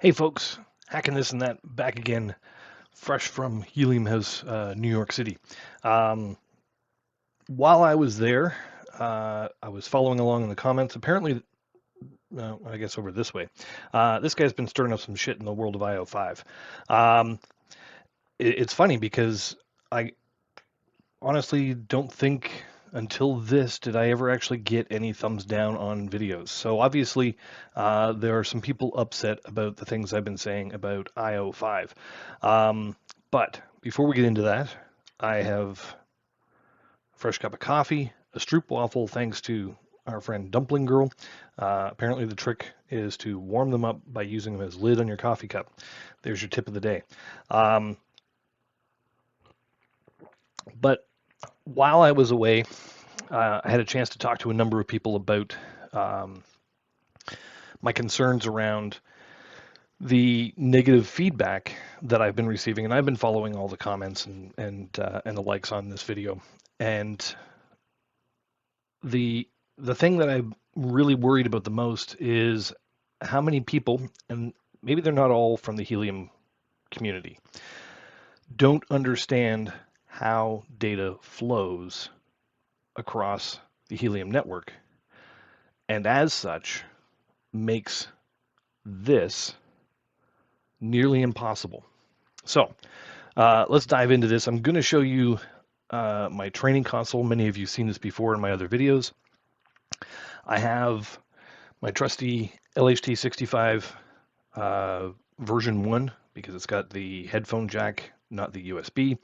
Hey folks, hacking this and that back again, fresh from Helium House, New York City. Um, while I was there, I was following along in the comments. Apparently, I guess over this way, this guy's been stirring up some shit in the world of I05. Um, it's funny because I honestly don't think until this did I ever actually get any thumbs down on videos. So obviously, there are some people upset about the things I've been saying about I05. But before we get into that, I have a fresh cup of coffee, a stroopwafel, thanks to our friend Dumpling Girl. Apparently, the trick is to warm them up by using them as lid on your coffee cup. There's your tip of the day. Um, but while I was away, I had a chance to talk to a number of people about um, my concerns around the negative feedback that I've been receiving, and I've been following all the comments and the likes on this video. And the the thing that I'm really worried about the most is how many people, and maybe they're not all from the Helium community, don't understand how data flows across the Helium network, and as such makes this nearly impossible. So let's dive into this. I'm going to show you my training console. Many of you have seen this before in my other videos. I have my trusty LHT65 version 1 because it's got the headphone jack, not the USB.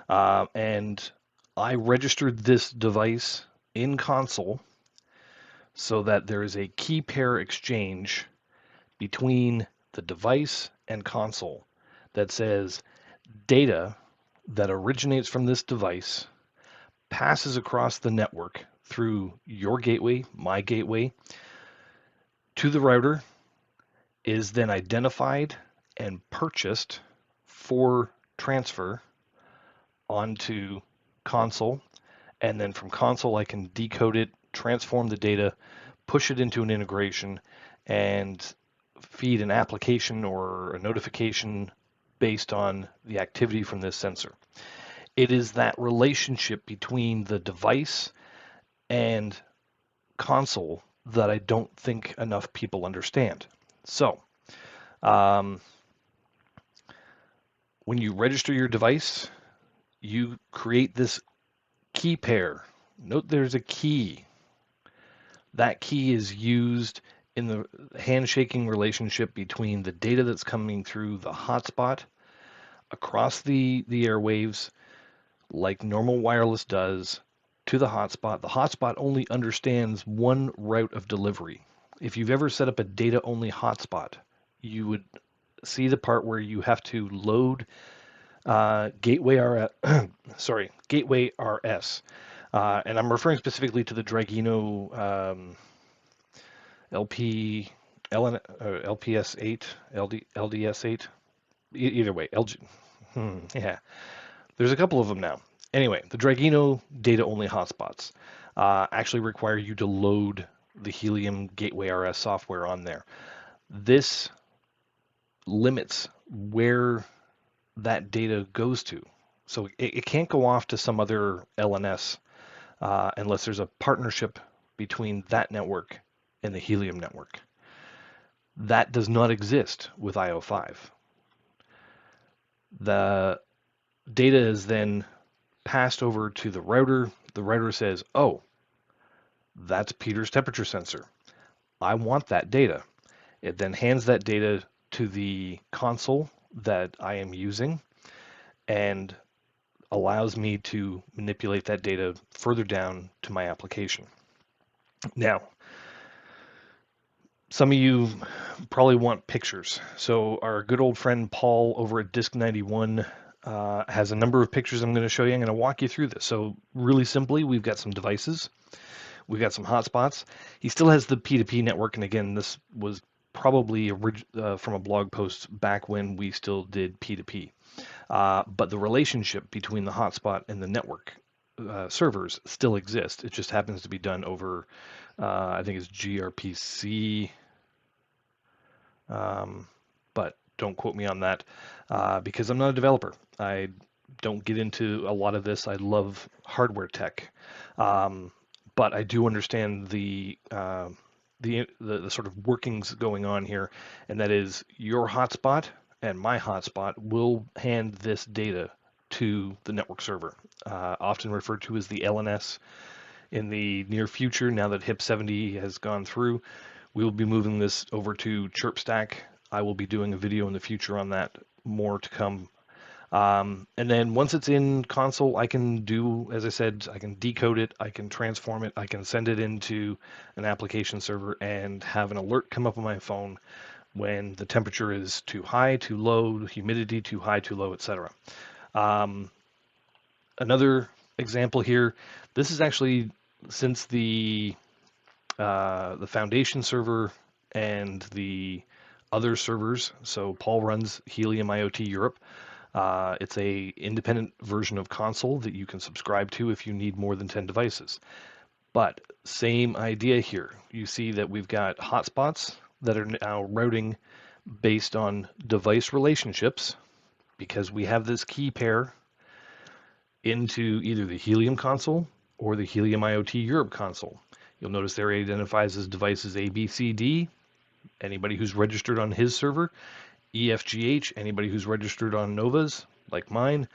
And I registered this device in console so that there is a key pair exchange between the device and console that says data that originates from this device passes across the network through your gateway, my gateway, to the router, is then identified and purchased for transfer onto console. And then from console, I can decode it, transform the data, push it into an integration, and feed an application or a notification based on the activity from this sensor. It is that relationship between the device and console that I don't think enough people understand. So, um, when you register your device, you create this key pair. Note there's a key. That key is used in the handshaking relationship between the data that's coming through the hotspot across the airwaves, like normal wireless does, to the hotspot. The hotspot only understands one route of delivery. If you've ever set up a data only hotspot, you would see the part where you have to load gateway gateway RS. And I'm referring specifically to the Dragino LP, LPS8, LDS8. Either way, LG. Yeah, there's a couple of them now. Anyway, the Dragino data only hotspots actually require you to load the Helium Gateway RS software on there. This limits where that data goes to. So it can't go off to some other LNS unless there's a partnership between that network and the Helium network. That does not exist with I05. The data is then passed over to the router. The router says, oh, that's Peter's temperature sensor. I want that data. It then hands that data to the console that I am using and allows me to manipulate that data further down to my application. Now, some of you probably want pictures. So our good old friend Paul over at Disk 91 has a number of pictures I'm going to show you. I'm going to walk you through this. So really simply, we've got some devices. We've got some hotspots. He still has the P2P network. And again, this was probably from a blog post back when we still did P2P. But the relationship between the hotspot and the network servers still exists. It just happens to be done over, I think it's gRPC. Um, but don't quote me on that because I'm not a developer. I don't get into a lot of this. I love hardware tech, um, but I do understand the sort of workings going on here, and that is your hotspot and my hotspot will hand this data to the network server, often referred to as the LNS. In the near future, now that HIP 70 has gone through, we will be moving this over to ChirpStack. I will be doing a video in the future on that, more to come. And then once it's in console, I can do, as I said, I can decode it, I can transform it, I can send it into an application server and have an alert come up on my phone when the temperature is too high, too low, humidity too high, too low, etc. Um, Another example here, this is actually since the foundation server and the other servers. So Paul runs Helium IoT Europe. It's a independent version of console that you can subscribe to if you need more than 10 devices. But same idea here. You see that we've got hotspots that are now routing based on device relationships because we have this key pair into either the Helium console or the Helium IoT Europe console. You'll notice there it identifies as devices A, B, C, D, anybody who's registered on his server, EFGH, anybody who's registered on Nova's, like mine,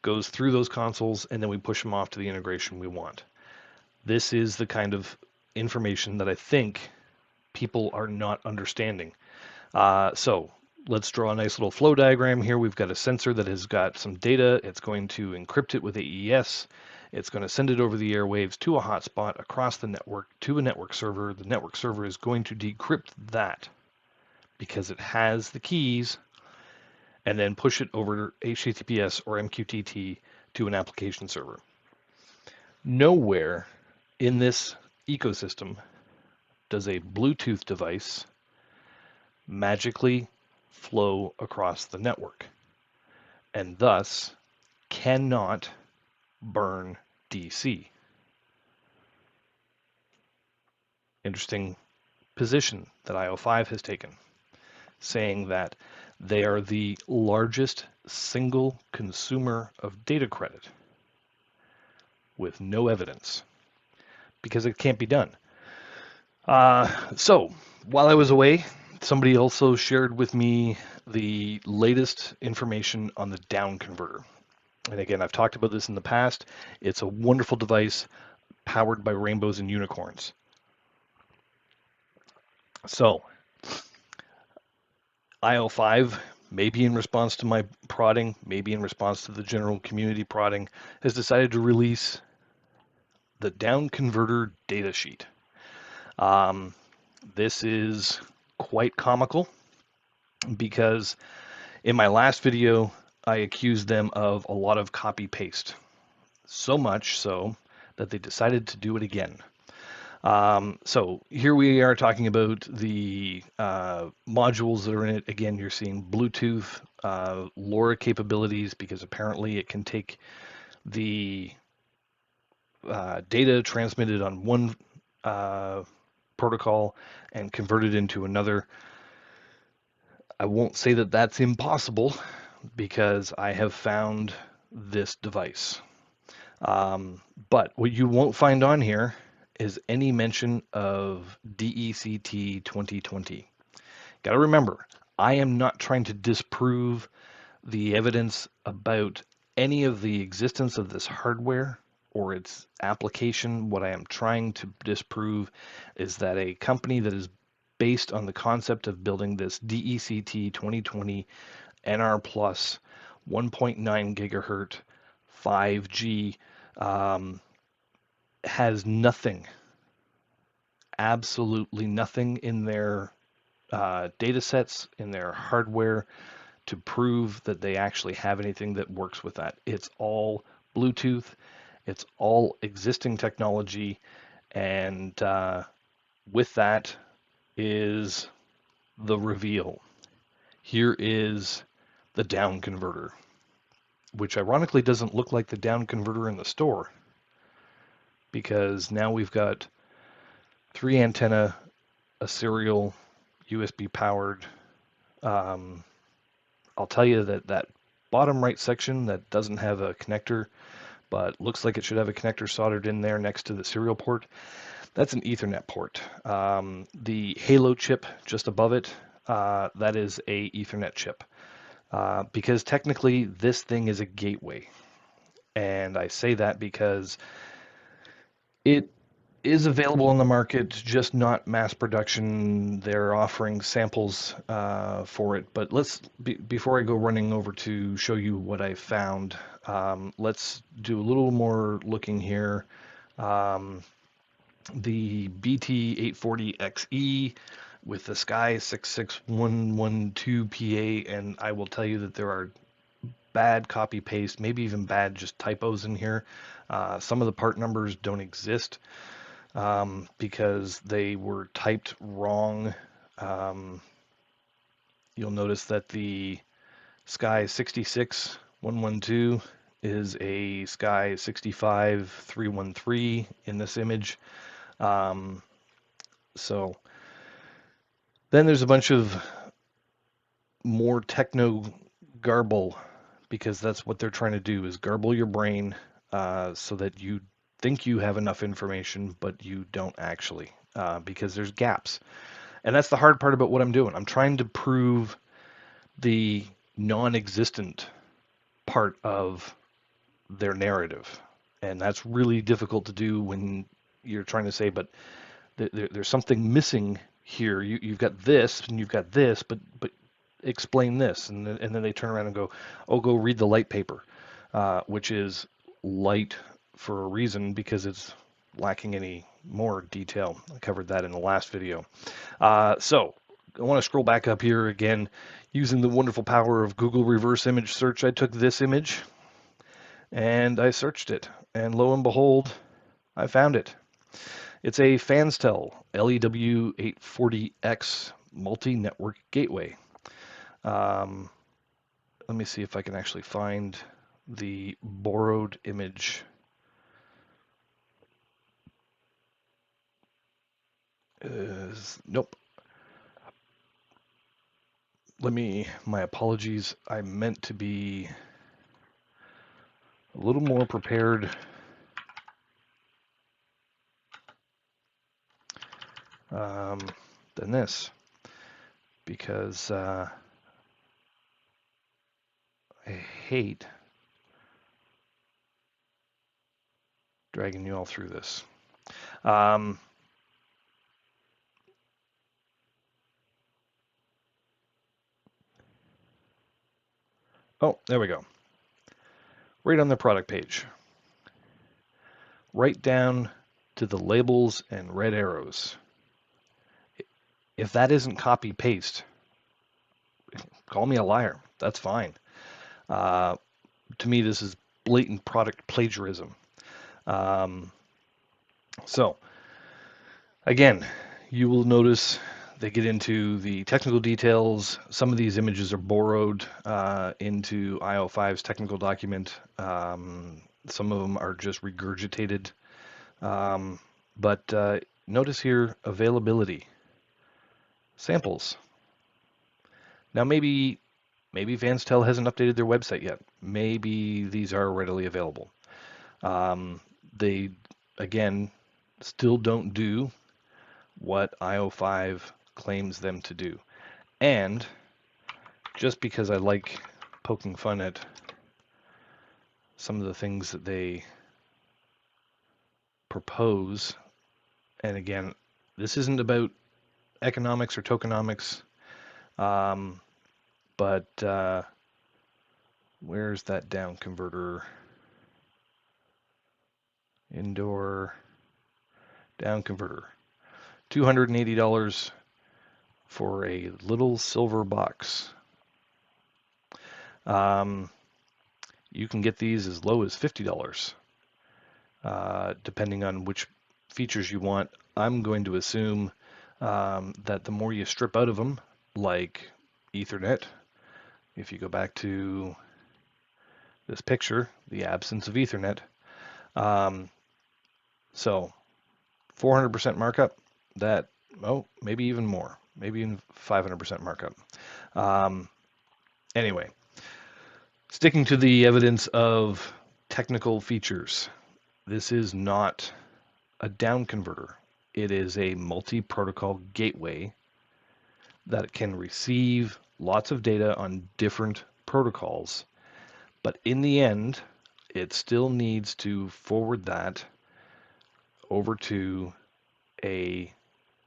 goes through those consoles, and then we push them off to the integration we want. This is the kind of information that I think people are not understanding. So let's draw a nice little flow diagram here. We've got a sensor that has got some data. It's going to encrypt it with AES. It's going to send it over the airwaves to a hotspot across the network to a network server. The network server is going to decrypt that because it has the keys and then push it over HTTPS or MQTT to an application server. Nowhere in this ecosystem does a Bluetooth device magically flow across the network and thus cannot burn DC. Interesting position that I05 has taken, saying that they are the largest single consumer of data credit with no evidence because it can't be done. So while I was away, somebody also shared with me the latest information on the downconverter. And again, I've talked about this in the past. It's a wonderful device powered by rainbows and unicorns. So I05, maybe in response to my prodding, maybe in response to the general community prodding, has decided to release the downconverter datasheet. This is quite comical because in my last video, I accused them of a lot of copy paste. So much so that they decided to do it again. So here we are talking about the modules that are in it. Again, you're seeing Bluetooth, LoRa capabilities because apparently it can take the data transmitted on one protocol and convert it into another. I won't say that that's impossible because I have found this device. But what you won't find on here is any mention of DECT 2020. Got to remember, I am not trying to disprove the evidence about any of the existence of this hardware or its application. What I am trying to disprove is that a company that is based on the concept of building this DECT 2020 NR plus 1.9 gigahertz 5G has nothing, absolutely nothing in their data sets, in their hardware to prove that they actually have anything that works with that. It's all Bluetooth, it's all existing technology, and with that is the reveal. Here is the down converter, which ironically doesn't look like the down converter in the store, because now we've got 3 antenna, a serial USB powered Um, I'll tell you that that bottom right section that doesn't have a connector, but looks like it should have a connector soldered in there next to the serial port, that's an Ethernet port. The Halo chip just above it, that is a Ethernet chip. Because technically this thing is a gateway. And I say that because it is available on the market, just not mass production. They're offering samples for it. But before I go running over to show you what I found, let's do a little more looking here. Um, the BT840XE with the Sky 66112PA, and I will tell you that there are bad copy paste, maybe even bad just typos in here. Some of the part numbers don't exist because they were typed wrong. Um, you'll notice that the Sky 66112 is a Sky 65313 in this image. Um, so then there's a bunch of more techno garble because that's what they're trying to do is garble your brain so that you think you have enough information, but you don't actually because there's gaps. And that's the hard part about what I'm doing. I'm trying to prove the non-existent part of their narrative. And that's really difficult to do when you're trying to say, but there's something missing here. You've got this and you've got this, but explain this. And then they turn around and go, oh, go read the light paper, which is light for a reason because it's lacking any more detail. I covered that in the last video. So I want to scroll back up here again. Using the wonderful power of Google reverse image search, I took this image and I searched it. And lo and behold, I found it. It's a Fanstel LEW840X multi-network gateway. Um, let me see if I can actually find the borrowed image. Nope. My apologies. I meant to be a little more prepared. Than this because I hate dragging you all through this. Um, oh, there we go. Right on the product page. Right down to the labels and red arrows. If that isn't copy paste, call me a liar. That's fine. To me, this is blatant product plagiarism. Um, so, again, you will notice they get into the technical details. Some of these images are borrowed into I05's technical document. Some of them are just regurgitated. But notice here availability, samples. Now maybe Vanstel hasn't updated their website yet. Maybe these are readily available. They again still don't do what I05 claims them to do. And just because I like poking fun at some of the things that they propose, and again, this isn't about economics or tokenomics, but where's that down converter? Indoor down converter. $280 for a little silver box. You can get these as low as $50, depending on which features you want. I'm going to assume that the more you strip out of them, like Ethernet, if you go back to this picture, the absence of Ethernet, so 400% markup, that, maybe even more, maybe even 500% markup. Anyway, sticking to the evidence of technical features, this is not a downconverter. It is a multi-protocol gateway that can receive lots of data on different protocols, but in the end, it still needs to forward that over to a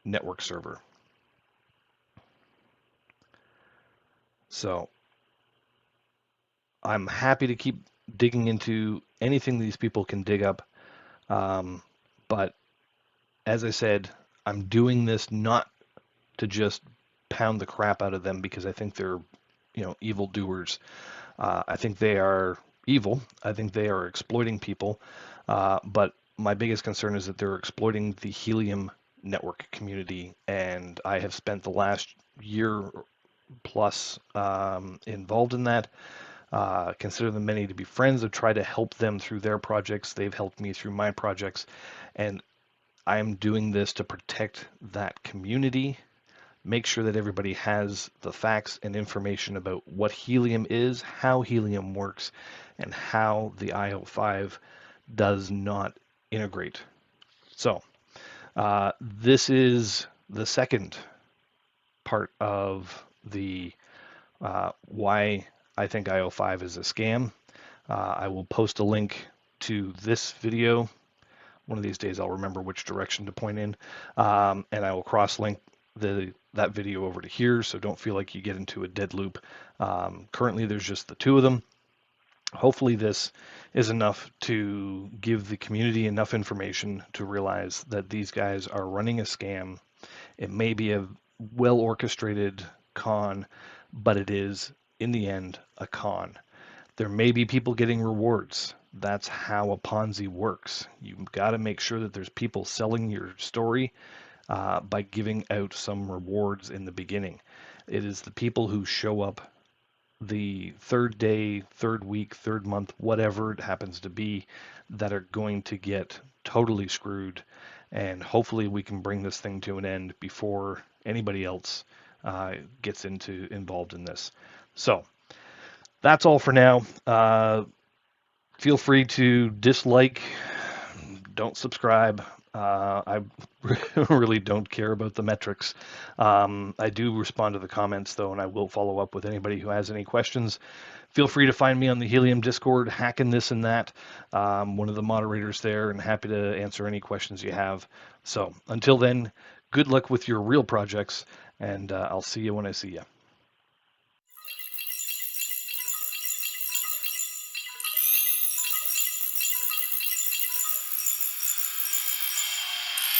network server. So I'm happy to keep digging into anything these people can dig up. But as I said, I'm doing this not to just pound the crap out of them because I think they're, evil doers. I think they are evil. I think they are exploiting people. But my biggest concern is that they're exploiting the Helium network community. And I have spent the last year plus involved in that. Consider them many to be friends. I've tried to help them through their projects. They've helped me through my projects. And I am doing this to protect that community, make sure that everybody has the facts and information about what helium is, how helium works, and how the I05 does not integrate. So, this is the second part of the why I think I05 is a scam. I will post a link to this video. One of these days I'll remember which direction to point in, and I will cross-link that video over to here, so don't feel like you get into a dead loop. Currently there's just the two of them. Hopefully this is enough to give the community enough information to realize that these guys are running a scam. It may be a well-orchestrated con, but it is, in the end, a con. There may be people getting rewards. That's how a Ponzi works. You've got to make sure that there's people selling your story by giving out some rewards in the beginning. It is the people who show up the third day, third week, third month, whatever it happens to be, that are going to get totally screwed. And hopefully we can bring this thing to an end before anybody else gets involved in this. So that's all for now. Feel free to dislike, don't subscribe. I really don't care about the metrics. I do respond to the comments though, and I will follow up with anybody who has any questions. Feel free to find me on the Helium Discord, hacking this and that. One of the moderators there, and happy to answer any questions you have. So until then, good luck with your real projects, and I'll see you when I see you.